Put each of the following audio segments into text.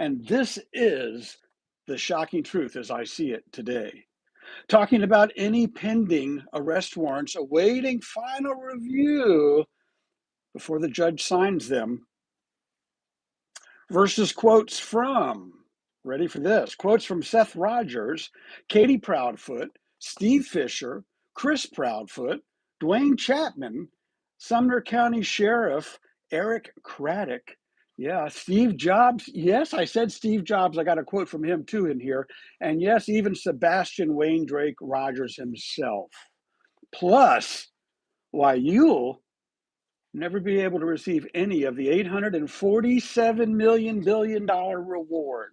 And this is the shocking truth as I see it today. Talking about any pending arrest warrants awaiting final review before the judge signs them versus quotes from, ready for this, quotes from Seth Rogers, Katie Proudfoot, Steve Fischer, Chris Proudfoot, Duane Chapman, Sumner County Sheriff Eric Craddock. Yeah, Steve Jobs. Yes, I said Steve Jobs. I got a quote from him too in here. And yes, even Sebastain Wayne Drake Rogers himself. Plus, why you'll never be able to receive any of the $847 million billion reward.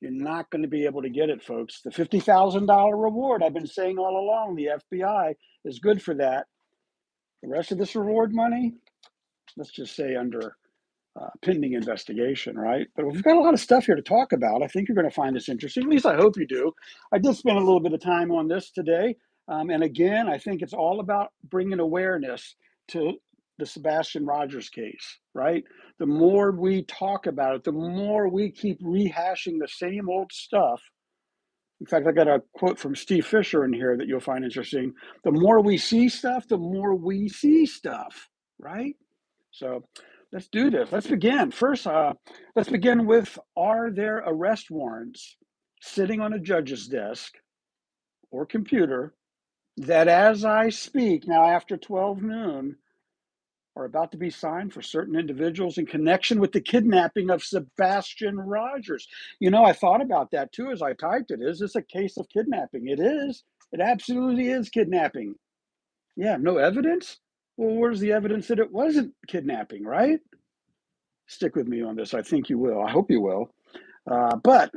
You're not going to be able to get it, folks. The $50,000 reward, I've been saying all along, the FBI is good for that. The rest of this reward money, let's just say under pending investigation, right? But we've got a lot of stuff here to talk about. I think you're going to find this interesting. At least I hope you do. I did spend a little bit of time on this today. And again, I think it's all about bringing awareness to the Sebastain Rogers case, right? The more we talk about it, the more we keep rehashing the same old stuff. In fact, I got a quote from Steve Fischer in here that you'll find interesting. The more we see stuff, the more we see stuff, right? So let's do this. Let's begin. First, let's begin with, are there arrest warrants sitting on a judge's desk or computer that as I speak, now after 12 noon, are about to be signed for certain individuals in connection with the kidnapping of Sebastain Rogers? You know, I thought about that too as I typed it. Is this a case of kidnapping? It is. It absolutely is kidnapping. Yeah, no evidence? Well, where's the evidence that it wasn't kidnapping, right? Stick with me on this. I think you will. I hope you will. But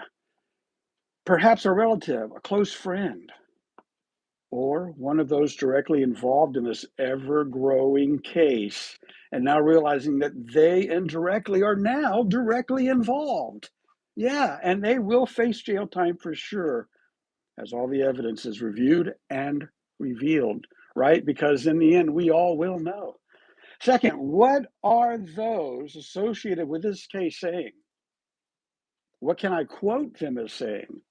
perhaps a relative, a close friend, or one of those directly involved in this ever-growing case, and now realizing that they indirectly are now directly involved. Yeah, and they will face jail time for sure, as all the evidence is reviewed and revealed, right? Because in the end, we all will know. Second, what are those associated with this case saying? What can I quote them as saying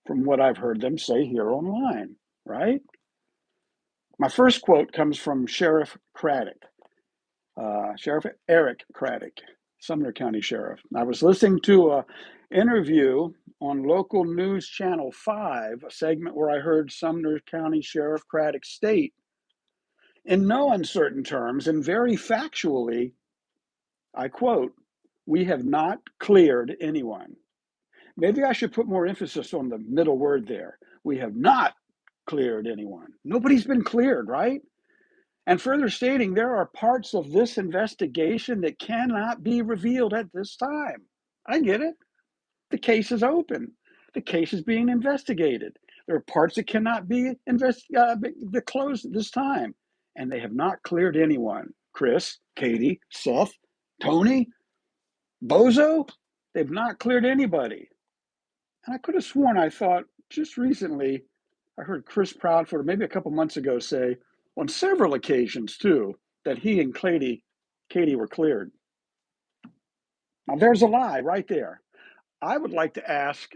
from what I've heard them say here online, right? My first quote comes from Sheriff Craddock, Sheriff Eric Craddock, Sumner County Sheriff. I was listening to an interview on local news channel 5, a segment where I heard Sumner County Sheriff Craddock state, in no uncertain terms and very factually, I quote, "We have not cleared anyone." Maybe I should put more emphasis on the middle word there. We have not cleared anyone. Nobody's been cleared, right? And further stating, there are parts of this investigation that cannot be revealed at this time. I get it. The case is open. The case is being investigated. There are parts that cannot be closed at this time. And they have not cleared anyone. Chris, Katie, Seth, Tony, Bozo, they've not cleared anybody. And I could have sworn I thought just recently I heard Chris Proudfoot, or maybe a couple months ago, say on several occasions too, that he and Katie were cleared. Now there's a lie right there. I would like to ask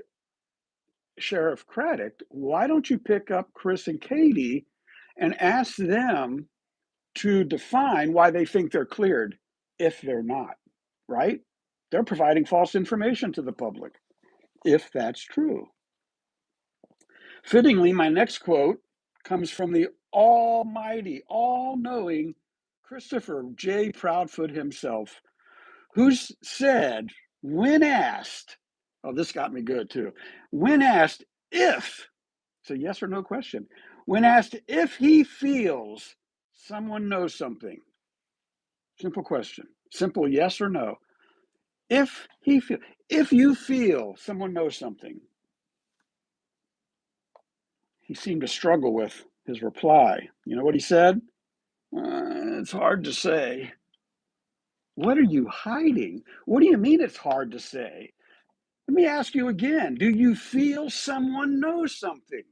Sheriff Craddock, why don't you pick up Chris and Katie and ask them to define why they think they're cleared if they're not, right? They're providing false information to the public, if that's true. Fittingly, my next quote comes from the almighty, all-knowing Christopher J. Proudfoot himself, who said, when asked, oh, this got me good too, when asked if, it's a yes or no question, when asked if he feels someone knows something, simple question, simple yes or no, if you feel someone knows something, he seemed to struggle with his reply. You know what he said? It's hard to say. What are you hiding? What do you mean it's hard to say? Let me ask you again. Do you feel someone knows something?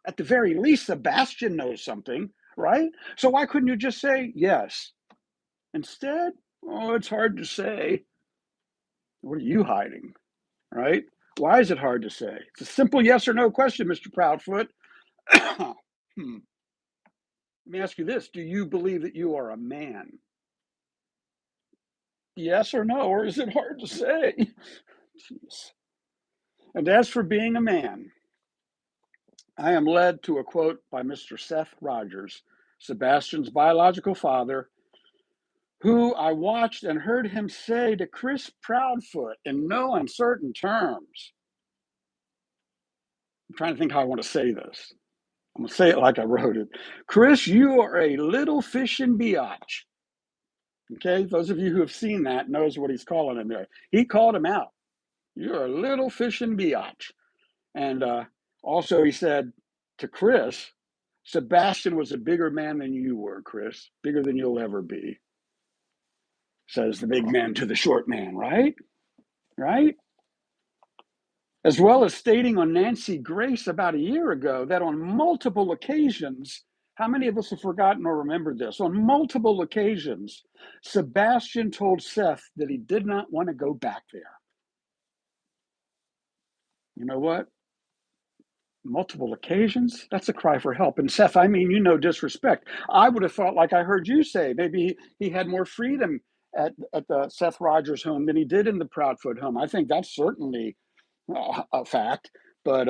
At the very least, Sebastain knows something, right? So why couldn't you just say yes? Instead, oh, it's hard to say. What are you hiding? right? Why is it hard to say? It's a simple yes or no question, Mr. Proudfoot. Let me ask you this. Do you believe that you are a man? Yes or no, or is it hard to say? Jeez. And as for being a man, I am led to a quote by Mr. Seth Rogers, Sebastian's biological father, who I watched and heard him say to Chris Proudfoot in no uncertain terms. I'm trying to think how I want to say this. I'm going to say it like I wrote it. Chris, you are a little fish in biatch. Okay, those of you who have seen that knows what he's calling him there. He called him out. You're a little fish in biatch. And also he said to Chris, Sebastain was a bigger man than you were, Chris. Bigger than you'll ever be. Says the big man to the short man, right? Right? As well as stating on Nancy Grace about a year ago that on multiple occasions, how many of us have forgotten or remembered this? On multiple occasions, Sebastain told Seth that he did not want to go back there. You know what? Multiple occasions? That's a cry for help. And Seth, I mean, you know, disrespect. I would have thought, like I heard you say, maybe he had more freedom at the Seth Rogers home than he did in the Proudfoot home. I think that's certainly a fact. But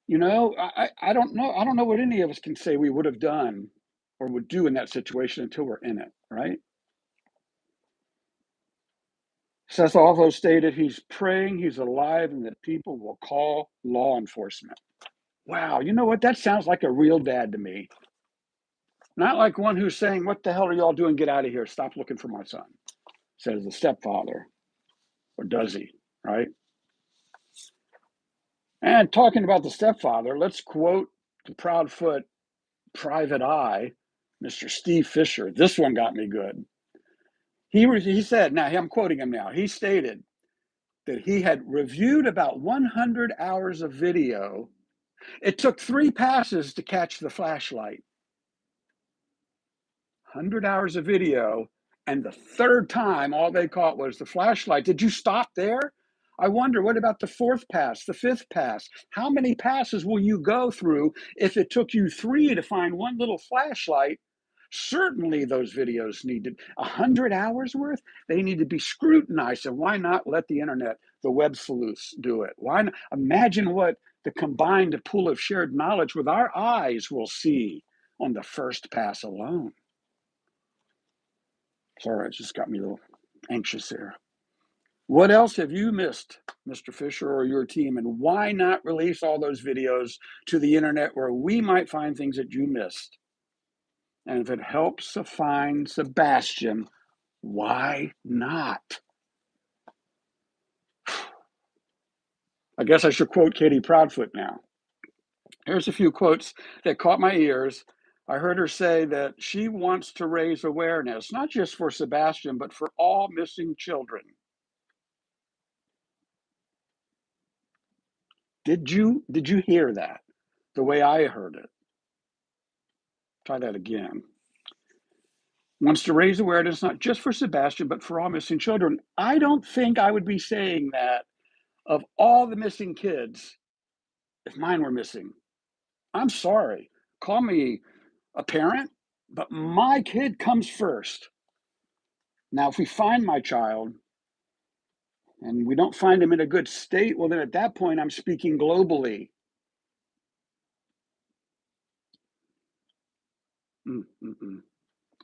you know, I don't know. I don't know what any of us can say we would have done or would do in that situation until we're in it, right? Seth also stated he's praying he's alive and that people will call law enforcement. Wow, you know what? That sounds like a real dad to me. Not like one who's saying, what the hell are y'all doing? Get out of here. Stop looking for my son, says the stepfather. Or does he, right? And talking about the stepfather, let's quote the Proudfoot private eye, Mr. Steve Fischer. This one got me good. He said, now I'm quoting him now, he stated that he had reviewed about 100 hours of video. It took 3 passes to catch the flashlight. 100 hours of video, and the third time, all they caught was the flashlight. Did you stop there? I wonder, what about the 4th pass, the 5th pass? How many passes will you go through if it took you 3 to find one little flashlight? Certainly those videos needed 100 hours worth. They need to be scrutinized. And why not let the internet, the web sleuths do it? Why not? Imagine what the combined pool of shared knowledge with our eyes will see on the first pass alone. Sorry, it just got me a little anxious here. What else have you missed, Mr. Fischer or your team? And why not release all those videos to the internet where we might find things that you missed? And if it helps to find Sebastain, why not? I guess I should quote Katie Proudfoot now. Here's a few quotes that caught my ears. I heard her say that she wants to raise awareness, not just for Sebastain, but for all missing children. Did you hear that? The way I heard it. Try that again. Wants to raise awareness not just for Sebastain, but for all missing children. I don't think I would be saying that of all the missing kids if mine were missing. I'm sorry. Call me a parent, but my kid comes first. Now, if we find my child and we don't find him in a good state, well, then at that point, I'm speaking globally.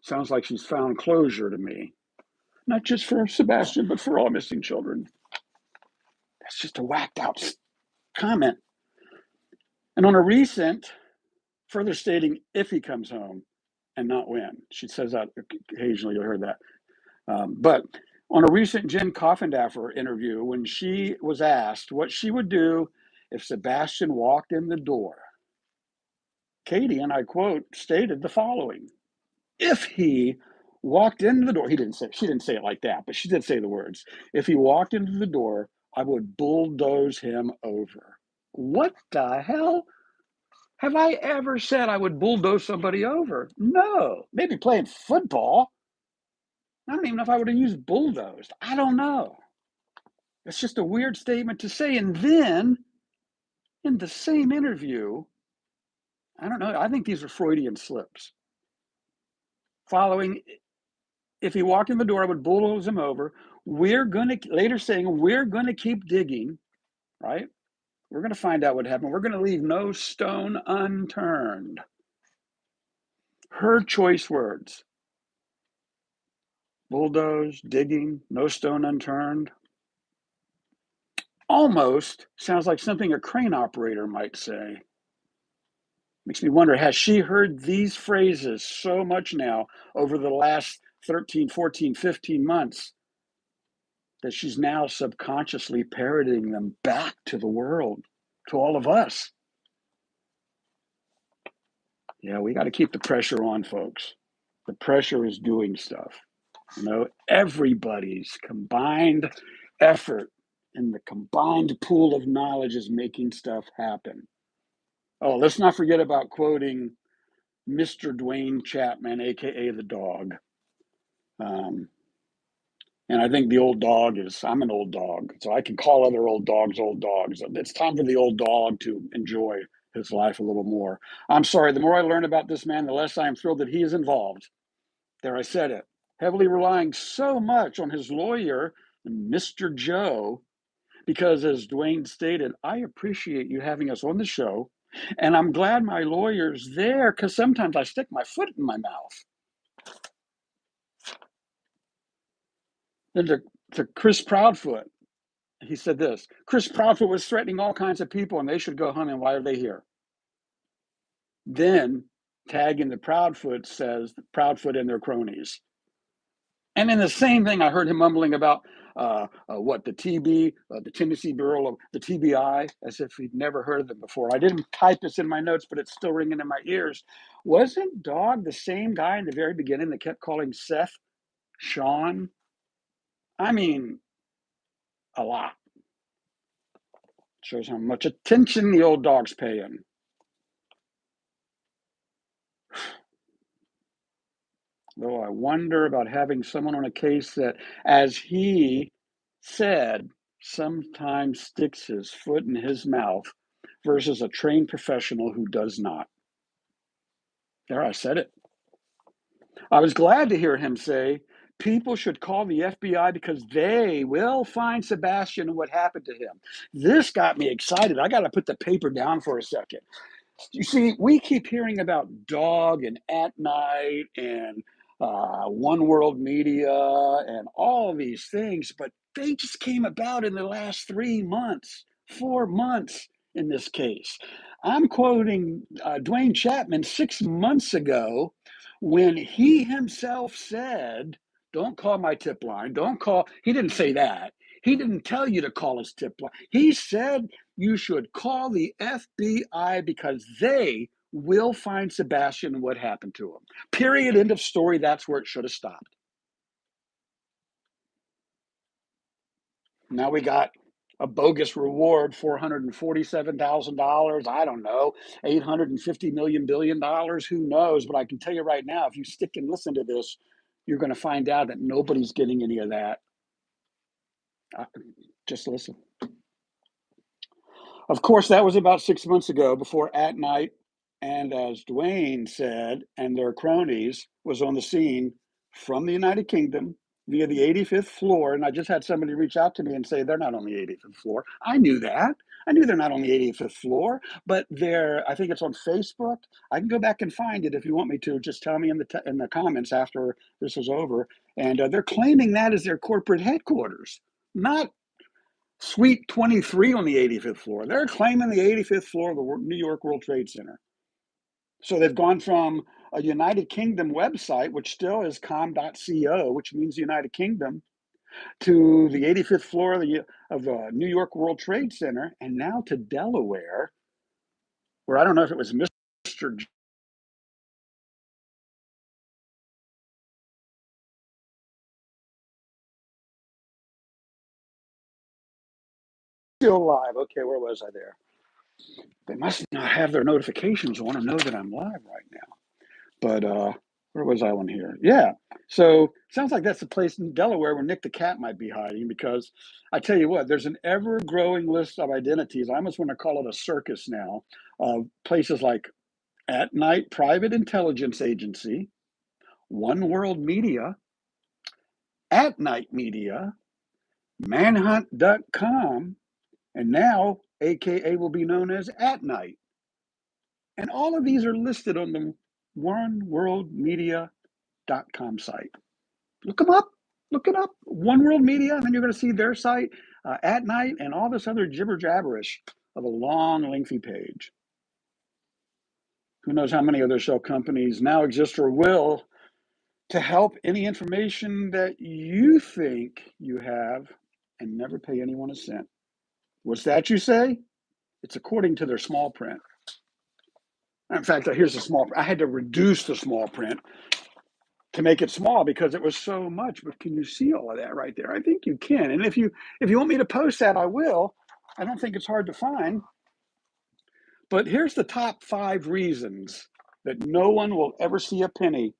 Sounds like she's found closure to me. Not just for Sebastain, but for all missing children. That's just a whacked out comment. And on a recent, further stating if he comes home and not when. She says that occasionally, you'll hear that. But on a recent Jen Coffindaffer interview, when she was asked what she would do if Sebastain walked in the door, Katie, and I quote, stated the following: if he walked into the door, she didn't say it like that, but she did say the words, if he walked into the door, I would bulldoze him over. What the hell? Have I ever said I would bulldoze somebody over? No. Maybe playing football. I don't even know if I would have used bulldozed. I don't know. It's just a weird statement to say. And then in the same interview, I don't know, I think these are Freudian slips. Following, if he walked in the door, I would bulldoze him over. Later saying, we're going to keep digging, right? We're going to find out what happened. We're going to leave no stone unturned. Her choice words: bulldoze, digging, no stone unturned. Almost sounds like something a crane operator might say. Makes me wonder, has she heard these phrases so much now over the last 13, 14, 15 months that she's now subconsciously parroting them back to the world, to all of us? Yeah, we got to keep the pressure on, folks. The pressure is doing stuff. You know, everybody's combined effort and the combined pool of knowledge is making stuff happen. Oh, let's not forget about quoting Mr. Duane Chapman, aka the dog. And I think the old dog I'm an old dog, so I can call other old dogs old dogs. It's time for the old dog to enjoy his life a little more. I'm sorry, the more I learn about this man, the less I am thrilled that he is involved. There, I said it. Heavily relying so much on his lawyer, Mr. Joe, because as Duane stated, I appreciate you having us on the show, and I'm glad my lawyer's there because sometimes I stick my foot in my mouth. Then to Chris Proudfoot, he said this: Chris Proudfoot was threatening all kinds of people and they should go home, and why are they here? Then, tagging the Proudfoot, says Proudfoot and their cronies. And in the same thing, I heard him mumbling about the TB, the Tennessee Bureau of the TBI, as if he'd never heard of them before. I didn't type this in my notes, but it's still ringing in my ears. Wasn't Dog the same guy in the very beginning that kept calling Seth Sean? I mean, a lot. Shows how much attention the old dog's paying. Though I wonder about having someone on a case that, as he said, sometimes sticks his foot in his mouth versus a trained professional who does not. There, I said it. I was glad to hear him say people should call the FBI because they will find Sebastain and what happened to him. This got me excited. I got to put the paper down for a second. You see, we keep hearing about Dog and At Night and One World Media and all these things, but they just came about in the last 3 months, 4 months in this case. I'm quoting Duane Chapman 6 months ago when he himself said, don't call my tip line. Don't call. He didn't say that. He didn't tell you to call his tip line. He said you should call the FBI because they will find Sebastain and what happened to him. Period. End of story. That's where it should have stopped. Now we got a bogus reward, $447,000. I don't know, $850 billion. Who knows? But I can tell you right now, if you stick and listen to this, you're going to find out that nobody's getting any of that. Just listen. Of course, that was about 6 months ago before At Night, and as Duane said, and their cronies was on the scene from the United Kingdom via the 85th floor. And I just had somebody reach out to me and say they're not on the 85th floor. I knew that. I knew they're not on the 85th floor, but I think it's on Facebook. I can go back and find it if you want me to. Just tell me in the comments after this is over. And they're claiming that as their corporate headquarters, not Suite 23 on the 85th floor. They're claiming the 85th floor of the New York World Trade Center. So they've gone from a United Kingdom website, which still is com.co, which means the United Kingdom, to the 85th floor of the New York World Trade Center, and now to Delaware, where I don't know if it was Mr. Still live. Okay, where was I there? They must not have their notifications on and know that I'm live right now. But Where was I on here? Yeah. So sounds like that's the place in Delaware where Nick the cat might be hiding, because I tell you what, there's an ever-growing list of identities. I almost want to call it a circus now, of places like At Night Private Intelligence Agency, One World Media, At Night Media, Manhunt.com, and now AKA will be known as At Night. And all of these are listed on the oneworldmedia.com site. Look them up. Look it up. One World Media, and then you're going to see their site, At Night, and all this other jibber jabberish of a long, lengthy page. Who knows how many other shell companies now exist or will to help any information that you think you have and never pay anyone a cent. What's that you say? It's according to their small print. In fact, here's the small print. I had to reduce the small print to make it small because it was so much. But can you see all of that right there? I think you can. And if you want me to post that, I will. I don't think it's hard to find. But here's the top 5 reasons that no one will ever see a penny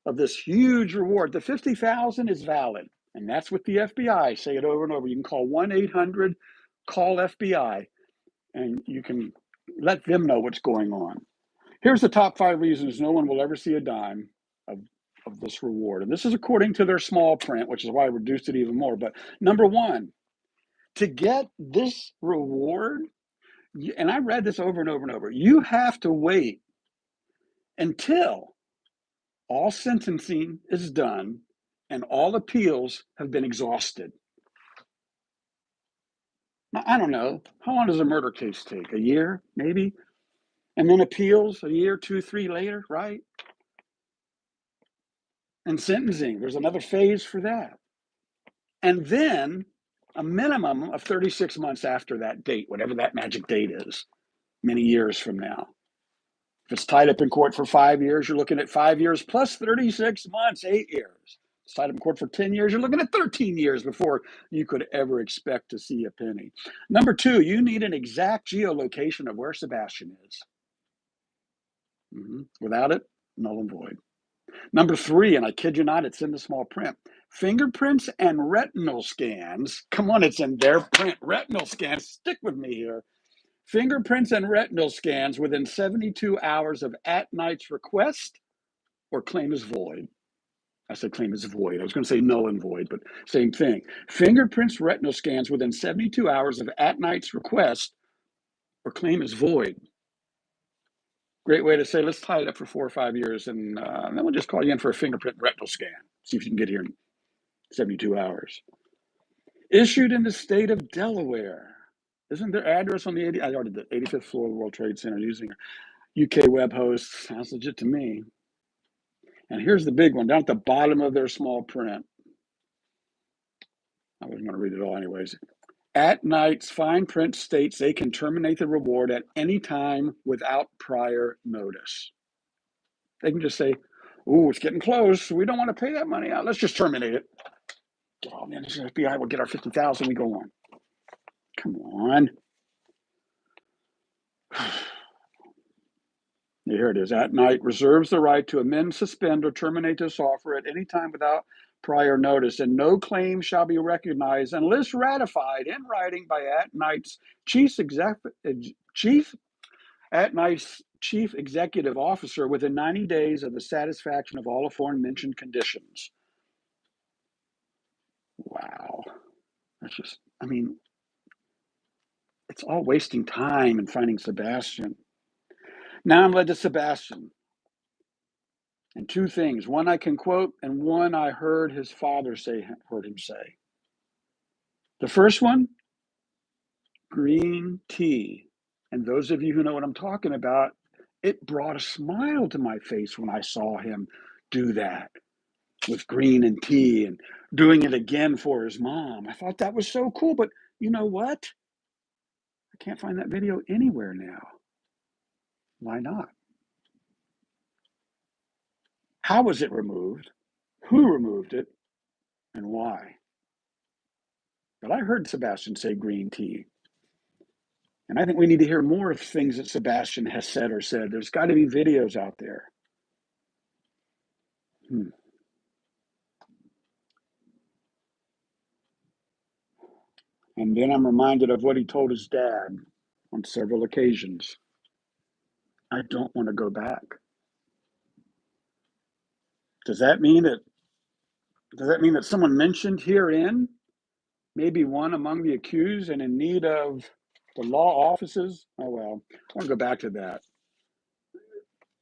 of this huge reward. The $50,000 is valid, and that's what the FBI say it over and over. You can call 1-800-CALL-FBI, and you can let them know what's going on. Here's the top 5 reasons no one will ever see a dime of this reward. And this is according to their small print, which is why I reduced it even more. But number 1, to get this reward, and I read this over and over and over, you have to wait until all sentencing is done and all appeals have been exhausted. Now, I don't know. How long does a murder case take? A year, maybe? And then appeals a year, 2, 3 later, right? And sentencing, there's another phase for that. And then a minimum of 36 months after that date, whatever that magic date is, many years from now. If it's tied up in court for 5 years, you're looking at 5 years plus 36 months, 8 years. If it's tied up in court for 10 years, you're looking at 13 years before you could ever expect to see a penny. Number 2, you need an exact geolocation of where Sebastain is. Without it, null and void. Number 3, and I kid you not, it's in the small print, fingerprints and retinal scans. Come on, it's in their print. Retinal scans, stick with me here. Fingerprints and retinal scans within 72 hours of At Night's request or claim is void. I said claim is void. I was going to say null and void, but same thing. Fingerprints, retinal scans within 72 hours of At Night's request or claim is void. Great way to say, let's tie it up for 4 or 5 years, and then we'll just call you in for a fingerprint retinal scan. See if you can get here in 72 hours. Issued in the state of Delaware. Isn't their address on the 85th floor of the World Trade Center using UK web hosts? Sounds legit to me. And here's the big one, down at the bottom of their small print. I wasn't going to read it all anyways. At Night's fine print states they can terminate the reward at any time without prior notice. They can just say, "Ooh, it's getting close. We don't want to pay that money out. Let's just terminate it." Oh man, this FBI will get our $50,000. We go on. Come on. Here it is. At Night reserves the right to amend, suspend, or terminate this offer at any time without prior notice, and no claim shall be recognized unless ratified in writing by At Night's chief executive officer within 90 days of the satisfaction of all aforementioned conditions. Wow. That's just, I mean, it's all wasting time and finding Sebastain. Now I'm led to Sebastain. And 2 things. One I can quote, and one I heard his father heard him say. The first one, green tea. And those of you who know what I'm talking about, it brought a smile to my face when I saw him do that with green and tea and doing it again for his mom. I thought that was so cool, but you know what? I can't find that video anywhere now. Why not? How was it removed? Who removed it? And why? But I heard Sebastain say green tea. And I think we need to hear more of things that Sebastain has said or said. There's got to be videos out there. Hmm. And then I'm reminded of what he told his dad on several occasions. I don't want to go back. Does that mean that someone mentioned herein, maybe one among the accused and in need of the law offices? Oh well, I want to go back to that.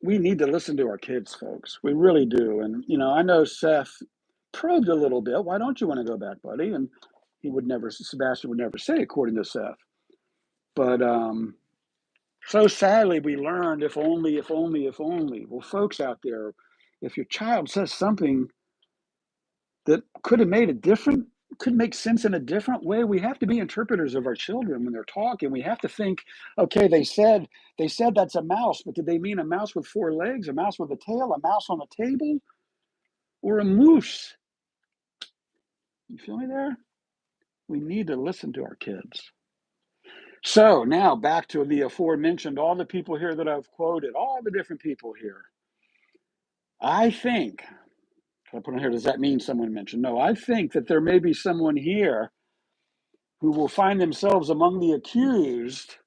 We need to listen to our kids, folks. We really do. And I know Seth probed a little bit. Why don't you want to go back, buddy? And Sebastain would never say, according to Seth. But so sadly, we learned if only, if only, if only. Well, folks out there, if your child says something that could make sense in a different way, we have to be interpreters of our children when they're talking. We have to think, okay, they said that's a mouse, but did they mean a mouse with four legs, a mouse with a tail, a mouse on a table, or a moose? You feel me there? We need to listen to our kids. So now back to the aforementioned, all the people here that I've quoted, all the different people here. I think, I put on here, does that mean someone mentioned? No, I think that there may be someone here who will find themselves among the accused,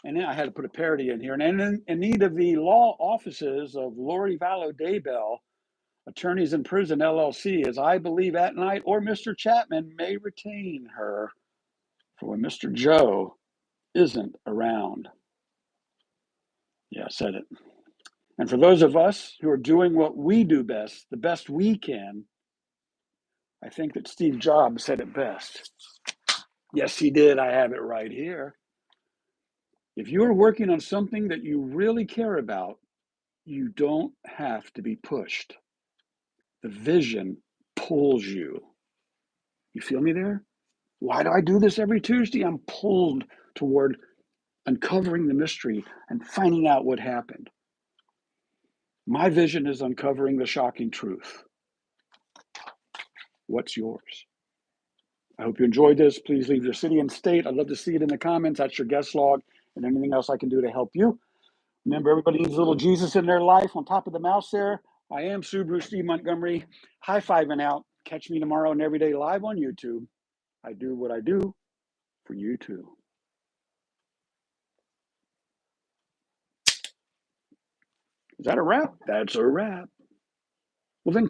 and then I had to put a parody in here, and in need of the law offices of Lori Vallow Daybell, Attorneys in Prison LLC, as I believe at night, or Mr. Chapman may retain her for when Mr. Joe isn't around. Yeah, I said it. And for those of us who are doing what we do best, the best we can, I think that Steve Jobs said it best. Yes, he did. I have it right here. If you're working on something that you really care about, you don't have to be pushed. The vision pulls you. You feel me there? Why do I do this every Tuesday? I'm pulled toward uncovering the mystery and finding out what happened. My vision is uncovering the shocking truth. What's yours? I hope you enjoyed this. Please leave your city and state. I'd love to see it in the comments. That's your guest log and anything else I can do to help you. Remember, everybody needs a little Jesus in their life. On top of the mouse there, I am SubaruSteve Montgomery. High-fiving out. Catch me tomorrow and every day live on YouTube. I do what I do for you too. Is that a wrap? That's a wrap. Well, then